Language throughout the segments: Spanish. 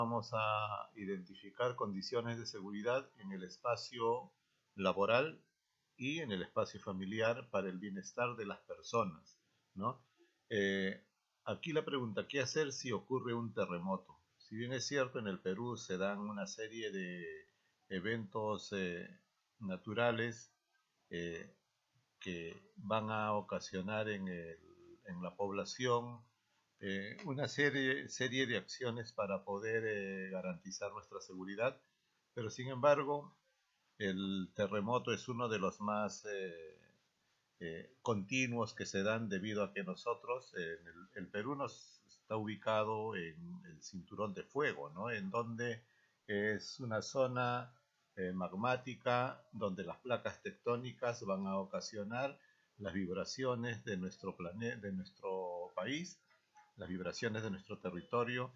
vamos a identificar condiciones de seguridad en el espacio laboral y en el espacio familiar para el bienestar de las personas, ¿no? Eh, Aquí la pregunta, ¿qué hacer si ocurre un terremoto? Si bien es cierto, en el Perú se dan una serie de eventos naturales eh, que van a ocasionar en la población una serie de acciones para poder garantizar nuestra seguridad, pero sin embargo el terremoto es uno de los más continuos que se dan debido a que nosotros, el Perú nos está ubicado en el cinturón de fuego, ¿no? En donde es una zona magmática donde las placas tectónicas van a ocasionar las vibraciones de nuestro planeta, de nuestro país, las vibraciones de nuestro territorio,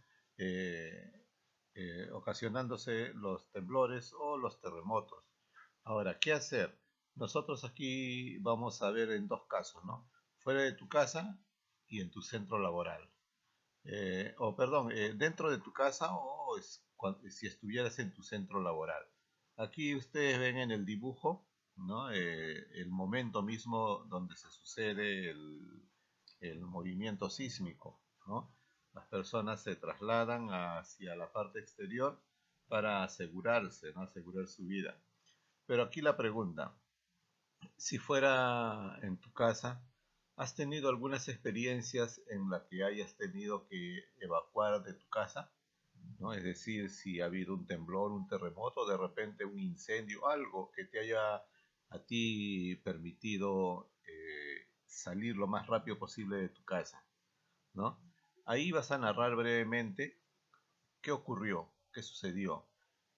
ocasionándose los temblores o los terremotos. Ahora, ¿qué hacer? Nosotros aquí vamos a ver en dos casos, ¿no? Fuera de tu casa y en tu centro laboral. Dentro de tu casa si estuvieras en tu centro laboral. Aquí ustedes ven en el dibujo, ¿no? El momento mismo donde se sucede el movimiento sísmico, ¿no? Las personas se trasladan hacia la parte exterior para asegurarse, ¿no? Asegurar su vida. Pero aquí la pregunta, si fuera en tu casa, ¿has tenido algunas experiencias en las que hayas tenido que evacuar de tu casa? ¿No? Es decir, si ha habido un temblor, un terremoto, de repente un incendio, algo que te haya a ti permitido salir lo más rápido posible de tu casa, ¿no? Ahí vas a narrar brevemente qué ocurrió, qué sucedió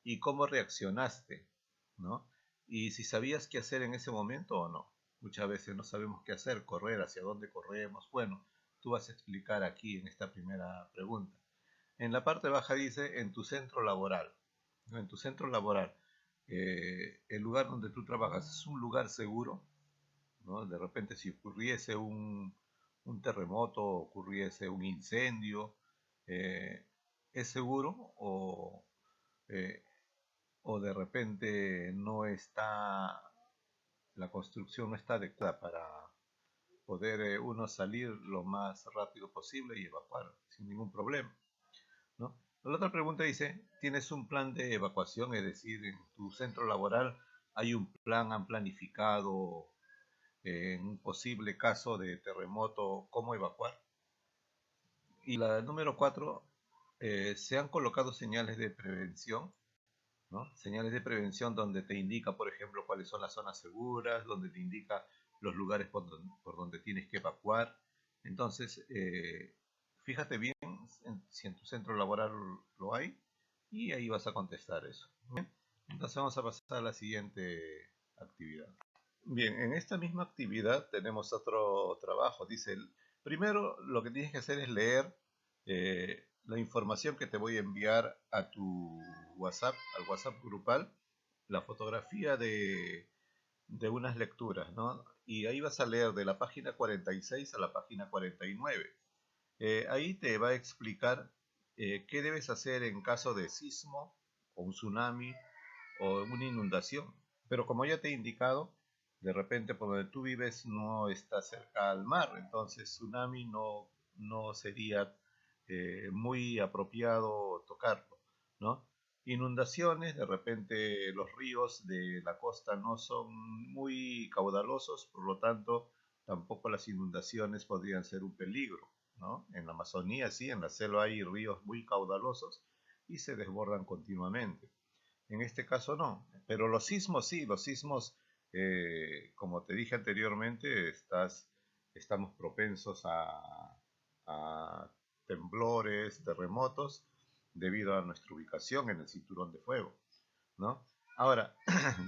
y cómo reaccionaste, ¿no? Y si sabías qué hacer en ese momento o no. Muchas veces no sabemos qué hacer, correr, hacia dónde corremos. Bueno, tú vas a explicar aquí en esta primera pregunta. En la parte baja dice en tu centro laboral. ¿No? En tu centro laboral, el lugar donde tú trabajas es un lugar seguro, ¿no? De repente si ocurriese un terremoto, ocurriese un incendio, eh, ¿es seguro eh, o de repente no está, la construcción no está adecuada para poder uno salir lo más rápido posible y evacuar sin ningún problema, ¿no? La otra pregunta dice, ¿tienes un plan de evacuación? Es decir, en tu centro laboral hay un plan, han planificado en un posible caso de terremoto, cómo evacuar. Y la número 4, se han colocado señales de prevención, ¿no? Señales de prevención donde te indica, por ejemplo, cuáles son las zonas seguras, donde te indica los lugares por donde tienes que evacuar. Entonces, fíjate bien si en tu centro laboral lo hay y ahí vas a contestar eso. ¿Bien? Entonces vamos a pasar a la siguiente actividad. Bien, en esta misma actividad tenemos otro trabajo. Dice, primero lo que tienes que hacer es leer la información que te voy a enviar a tu WhatsApp, al WhatsApp grupal, la fotografía de unas lecturas, ¿no? Y ahí vas a leer de la página 46 a la página 49. Ahí te va a explicar qué debes hacer en caso de sismo o un tsunami o una inundación. Pero como ya te he indicado, de repente por donde tú vives no está cerca al mar, entonces tsunami no sería muy apropiado tocarlo, ¿no? Inundaciones, de repente los ríos de la costa no son muy caudalosos, por lo tanto tampoco las inundaciones podrían ser un peligro, ¿no? En la Amazonía sí, en la selva hay ríos muy caudalosos y se desbordan continuamente. En este caso no, pero los sismos sí, los sismos, como te dije anteriormente, estamos propensos a temblores, terremotos, debido a nuestra ubicación en el cinturón de fuego, ¿no? Ahora,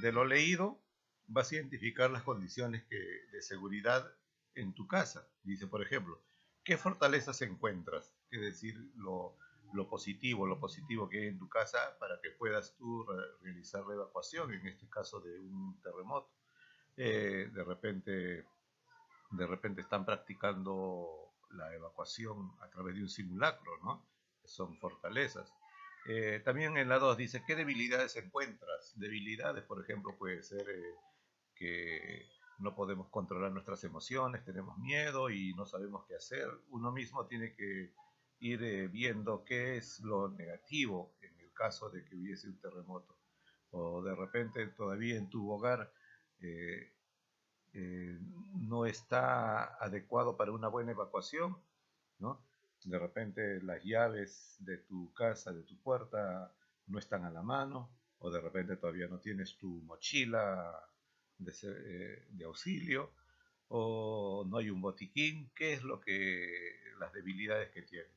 de lo leído, vas a identificar las condiciones de seguridad en tu casa. Dice, por ejemplo, ¿qué fortalezas encuentras? Es decir, lo positivo que hay en tu casa para que puedas tú realizar la evacuación, en este caso de un terremoto. Eh, de repente, de repente están practicando la evacuación a través de un simulacro, ¿no? Son fortalezas. También en la 2 dice, ¿qué debilidades encuentras? Debilidades, por ejemplo, puede ser que no podemos controlar nuestras emociones, tenemos miedo y no sabemos qué hacer. Uno mismo tiene que ir viendo qué es lo negativo en el caso de que hubiese un terremoto. O de repente todavía en tu hogar eh, eh, no está adecuado para una buena evacuación, ¿no? De repente las llaves de tu casa, de tu puerta, no están a la mano, o de repente todavía no tienes tu mochila de auxilio, o no hay un botiquín. ¿Qué es lo que las debilidades que tienes?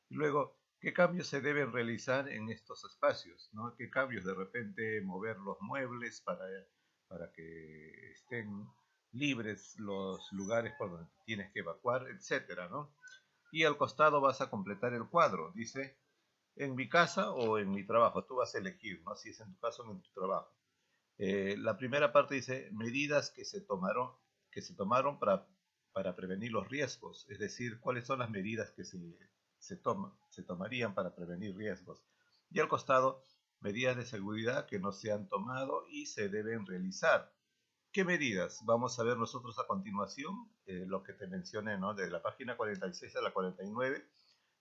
Y luego, ¿qué cambios se deben realizar en estos espacios? ¿No? ¿Qué cambios? De repente mover los muebles para que estén libres los lugares por donde tienes que evacuar, etcétera, ¿no? Y al costado vas a completar el cuadro. Dice, en mi casa o en mi trabajo. Tú vas a elegir, ¿no? Si es en tu casa o en tu trabajo. La primera parte dice, medidas que se tomaron para prevenir los riesgos. Es decir, cuáles son las medidas que se tomarían para prevenir riesgos. Y al costado, medidas de seguridad que no se han tomado y se deben realizar. ¿Qué medidas? Vamos a ver nosotros a continuación, lo que te mencioné, ¿no? De la página 46 a la 49,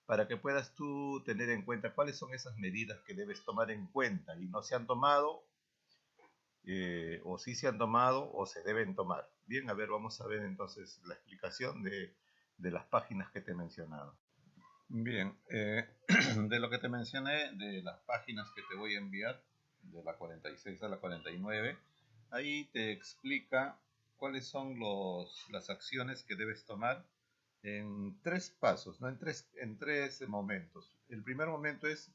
para que puedas tú tener en cuenta cuáles son esas medidas que debes tomar en cuenta y no se han tomado, o sí se han tomado o se deben tomar. Bien, a ver, vamos a ver entonces la explicación de las páginas que te he mencionado. Bien, de lo que te mencioné, de las páginas que te voy a enviar, de la 46 a la 49, ahí te explica cuáles son las acciones que debes tomar en tres pasos, ¿no? En tres momentos. El primer momento es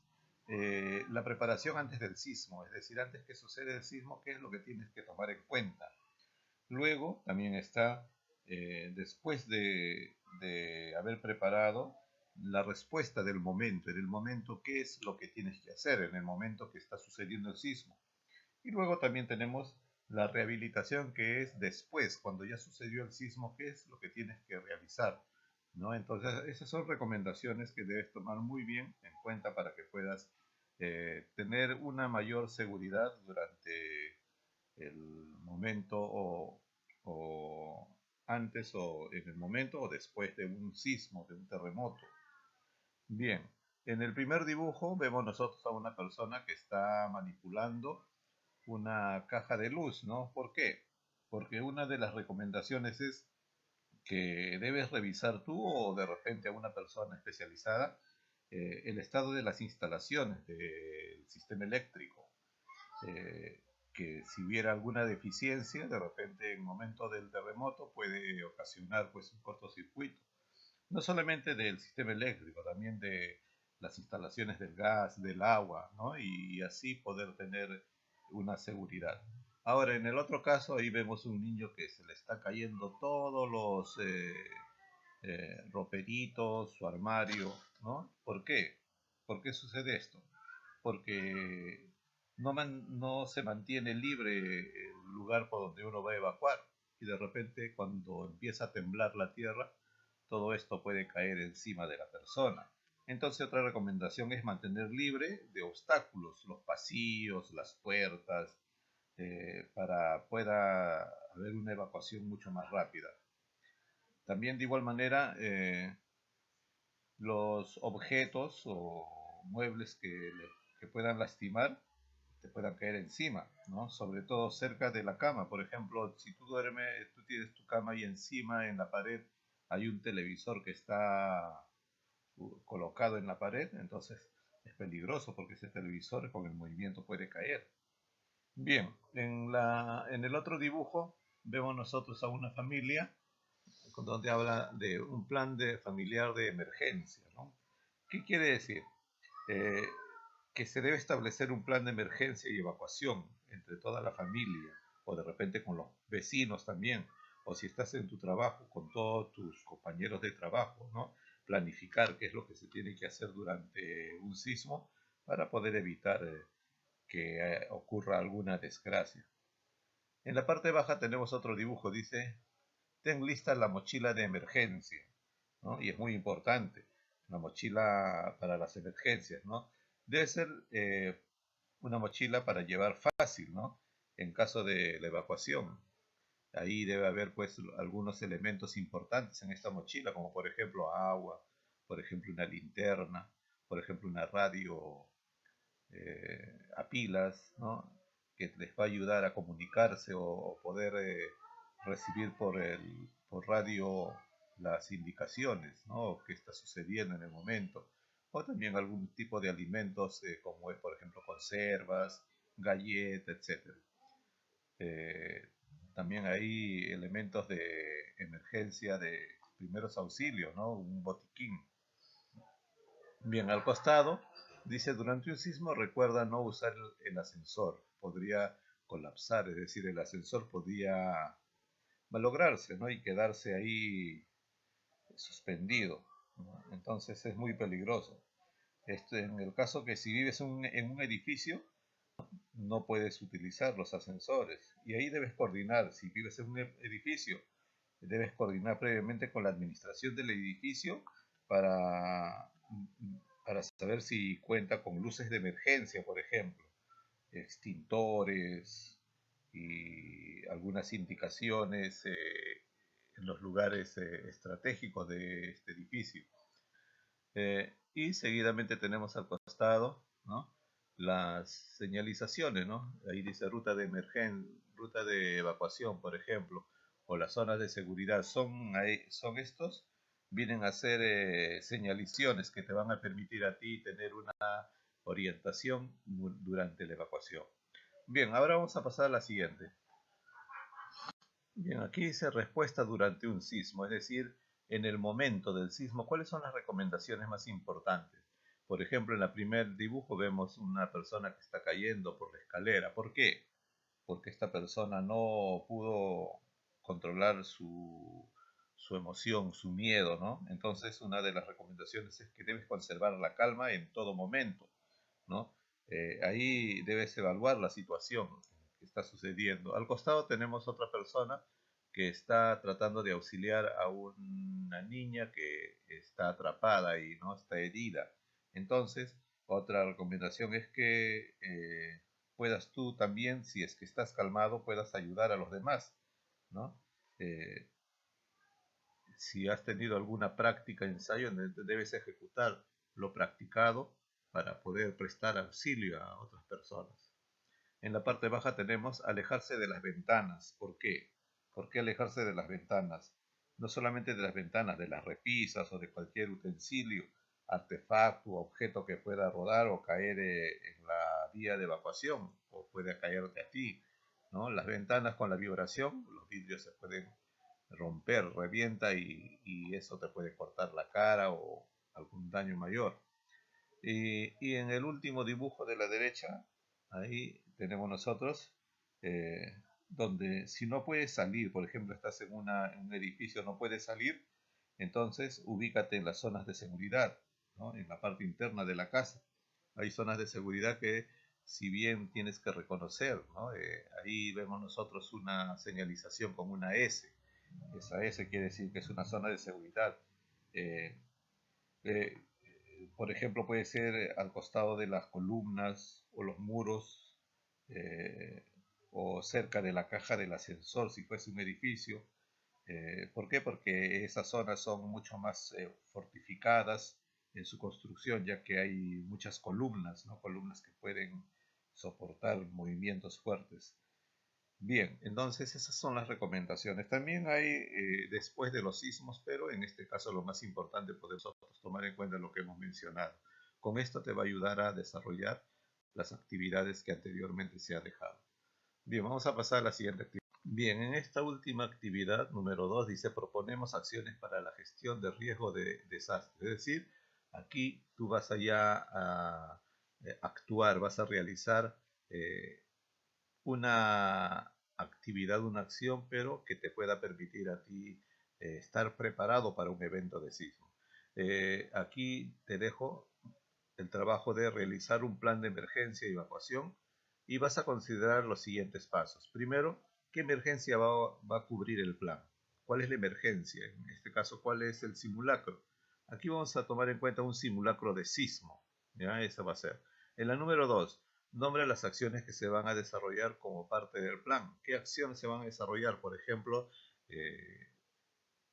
la preparación antes del sismo, es decir, antes que suceda el sismo, qué es lo que tienes que tomar en cuenta. Luego también está, después de haber preparado, la respuesta del momento. En el momento, ¿qué es lo que tienes que hacer? En el momento que está sucediendo el sismo. Y luego también tenemos la rehabilitación, que es después, cuando ya sucedió el sismo, ¿qué es lo que tienes que realizar? ¿No? Entonces, esas son recomendaciones que debes tomar muy bien en cuenta para que puedas tener una mayor seguridad durante el momento o antes o en el momento o después de un sismo, de un terremoto. Bien, en el primer dibujo vemos nosotros a una persona que está manipulando una caja de luz, ¿no? ¿Por qué? Porque una de las recomendaciones es que debes revisar tú o de repente a una persona especializada el estado de las instalaciones del sistema eléctrico. Que si hubiera alguna deficiencia, de repente en el momento del terremoto puede ocasionar pues un cortocircuito. No solamente del sistema eléctrico, también de las instalaciones del gas, del agua, ¿no? Y así poder tener una seguridad. Ahora, en el otro caso, ahí vemos un niño que se le está cayendo todos los roperitos, su armario, ¿no? ¿Por qué? ¿Por qué sucede esto? Porque no se mantiene libre el lugar por donde uno va a evacuar y de repente cuando empieza a temblar la tierra, todo esto puede caer encima de la persona. Entonces otra recomendación es mantener libre de obstáculos los pasillos, las puertas, para pueda haber una evacuación mucho más rápida. También de igual manera, los objetos o muebles que puedan lastimar te puedan caer encima, ¿no? Sobre todo cerca de la cama. Por ejemplo, si tú duermes, tú tienes tu cama y encima en la pared hay un televisor que está colocado en la pared, entonces es peligroso porque ese televisor con el movimiento puede caer. Bien, en el otro dibujo vemos nosotros a una familia donde habla de un plan de familiar de emergencia, ¿no? ¿Qué quiere decir? Eh, que se debe establecer un plan de emergencia y evacuación entre toda la familia, o de repente con los vecinos también, o si estás en tu trabajo con todos tus compañeros de trabajo, ¿no? Planificar qué es lo que se tiene que hacer durante un sismo para poder evitar que ocurra alguna desgracia. En la parte baja tenemos otro dibujo, dice, ten lista la mochila de emergencia, ¿no? Y es muy importante, la mochila para las emergencias, ¿no? Debe ser una mochila para llevar fácil, ¿no? En caso de la evacuación. Ahí debe haber pues algunos elementos importantes en esta mochila, como por ejemplo agua, por ejemplo una linterna, por ejemplo una radio a pilas, ¿no? Que les va a ayudar a comunicarse o poder recibir por radio las indicaciones, ¿no? Que está sucediendo en el momento. O también algún tipo de alimentos como es, por ejemplo, conservas, galletas, etcétera. Eh, También hay elementos de emergencia de primeros auxilios, ¿no? Un botiquín. Bien, al costado dice, durante un sismo recuerda no usar el ascensor, podría colapsar, es decir, el ascensor podría malograrse, ¿no? Y quedarse ahí suspendido, ¿no? Entonces es muy peligroso. En el caso que si vives en un edificio, no puedes utilizar los ascensores. Y ahí debes coordinar, si vives en un edificio, debes coordinar previamente con la administración del edificio para, para saber si cuenta con luces de emergencia, por ejemplo, extintores y algunas indicaciones en los lugares estratégicos de este edificio. Y seguidamente tenemos al costado, ¿no? Las señalizaciones, ¿no? Ahí dice ruta de emergencia, ruta de evacuación, por ejemplo, o las zonas de seguridad. Son estos, vienen a ser señalizaciones que te van a permitir a ti tener una orientación durante la evacuación. Bien, ahora vamos a pasar a la siguiente. Bien, aquí dice respuesta durante un sismo, es decir, en el momento del sismo, ¿cuáles son las recomendaciones más importantes? Por ejemplo, en el primer dibujo vemos una persona que está cayendo por la escalera. ¿Por qué? Porque esta persona no pudo controlar su emoción, su miedo, ¿no? Entonces, una de las recomendaciones es que debes conservar la calma en todo momento, ¿no? Ahí debes evaluar la situación que está sucediendo. Al costado tenemos otra persona que está tratando de auxiliar a una niña que está atrapada y no está herida. Entonces, otra recomendación es que puedas tú también, si es que estás calmado, puedas ayudar a los demás, ¿no? Eh, si has tenido alguna práctica, ensayo, debes ejecutar lo practicado para poder prestar auxilio a otras personas. En la parte baja tenemos alejarse de las ventanas. ¿Por qué? ¿Por qué alejarse de las ventanas? No solamente de las ventanas, de las repisas o de cualquier utensilio, artefacto o objeto que pueda rodar o caer en la vía de evacuación o puede caerte a ti, ¿no? Las ventanas con la vibración, los vidrios se pueden romper, revienta y eso te puede cortar la cara o algún daño mayor. Y en el último dibujo de la derecha, ahí tenemos nosotros, donde si no puedes salir, por ejemplo, estás en un edificio, no puedes salir, entonces ubícate en las zonas de seguridad, ¿no? En la parte interna de la casa. Hay zonas de seguridad que si bien tienes que reconocer, ¿no? Ahí vemos nosotros una señalización con una S. Esa S quiere decir que es una zona de seguridad. Eh, eh, por ejemplo, puede ser al costado de las columnas o los muros eh, o cerca de la caja del ascensor si fuese un edificio. ¿Por qué? Porque esas zonas son mucho más fortificadas en su construcción, ya que hay muchas columnas, ¿no? Columnas que pueden soportar movimientos fuertes. Bien, entonces esas son las recomendaciones. También hay después de los sismos, pero en este caso lo más importante podemos nosotros tomar en cuenta lo que hemos mencionado. Con esto te va a ayudar a desarrollar las actividades que anteriormente se ha dejado. Bien, vamos a pasar a la siguiente actividad. Bien, en esta última actividad, número 2, dice proponemos acciones para la gestión de riesgo de desastre. Es decir, aquí tú vas allá a actuar, vas a realizar una actividad, una acción, pero que te pueda permitir a ti estar preparado para un evento de sismo. Aquí te dejo el trabajo de realizar un plan de emergencia y evacuación y vas a considerar los siguientes pasos. Primero, ¿qué emergencia va a cubrir el plan? ¿Cuál es la emergencia? En este caso, ¿cuál es el simulacro? Aquí vamos a tomar en cuenta un simulacro de sismo. ¿Ya? Eso va a ser. En la número 2, nombra las acciones que se van a desarrollar como parte del plan. ¿Qué acciones se van a desarrollar? Por ejemplo, eh,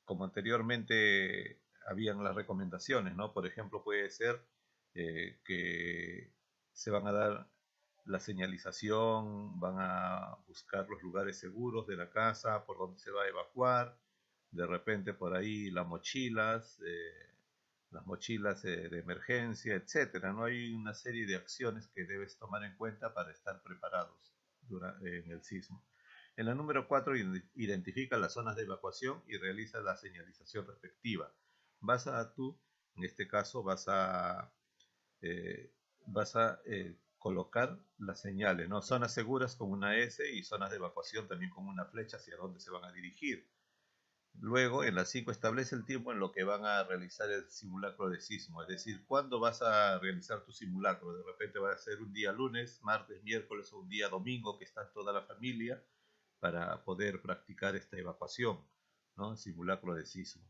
como anteriormente habían las recomendaciones, ¿no? Por ejemplo, puede ser que se van a dar la señalización, van a buscar los lugares seguros de la casa, por donde se va a evacuar, de repente por ahí las mochilas de emergencia, etcétera. No hay una serie de acciones que debes tomar en cuenta para estar preparados en el sismo. En la número 4, identifica las zonas de evacuación y realiza la señalización respectiva. Tú, en este caso, eh, vas a colocar las señales, ¿no? Zonas seguras con una S y zonas de evacuación también con una flecha hacia dónde se van a dirigir. Luego, en la 5 establece el tiempo en lo que van a realizar el simulacro de sismo, es decir, cuándo vas a realizar tu simulacro. De repente va a ser un día lunes, martes, miércoles o un día domingo que está toda la familia para poder practicar esta evacuación, ¿no? Simulacro de sismo.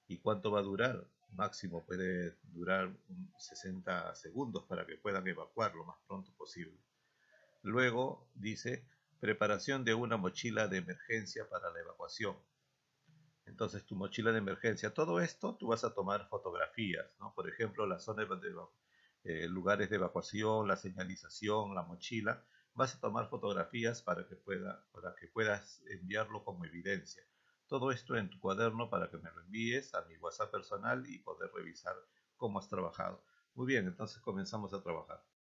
¿Y cuánto va a durar? Máximo puede durar 60 segundos para que puedan evacuar lo más pronto posible. Luego dice, preparación de una mochila de emergencia para la evacuación. Entonces, tu mochila de emergencia, todo esto tú vas a tomar fotografías, ¿no? Por ejemplo, las zonas lugares de evacuación, la señalización, la mochila. Vas a tomar fotografías para que puedas enviarlo como evidencia. Todo esto en tu cuaderno para que me lo envíes a mi WhatsApp personal y poder revisar cómo has trabajado. Muy bien, entonces comenzamos a trabajar.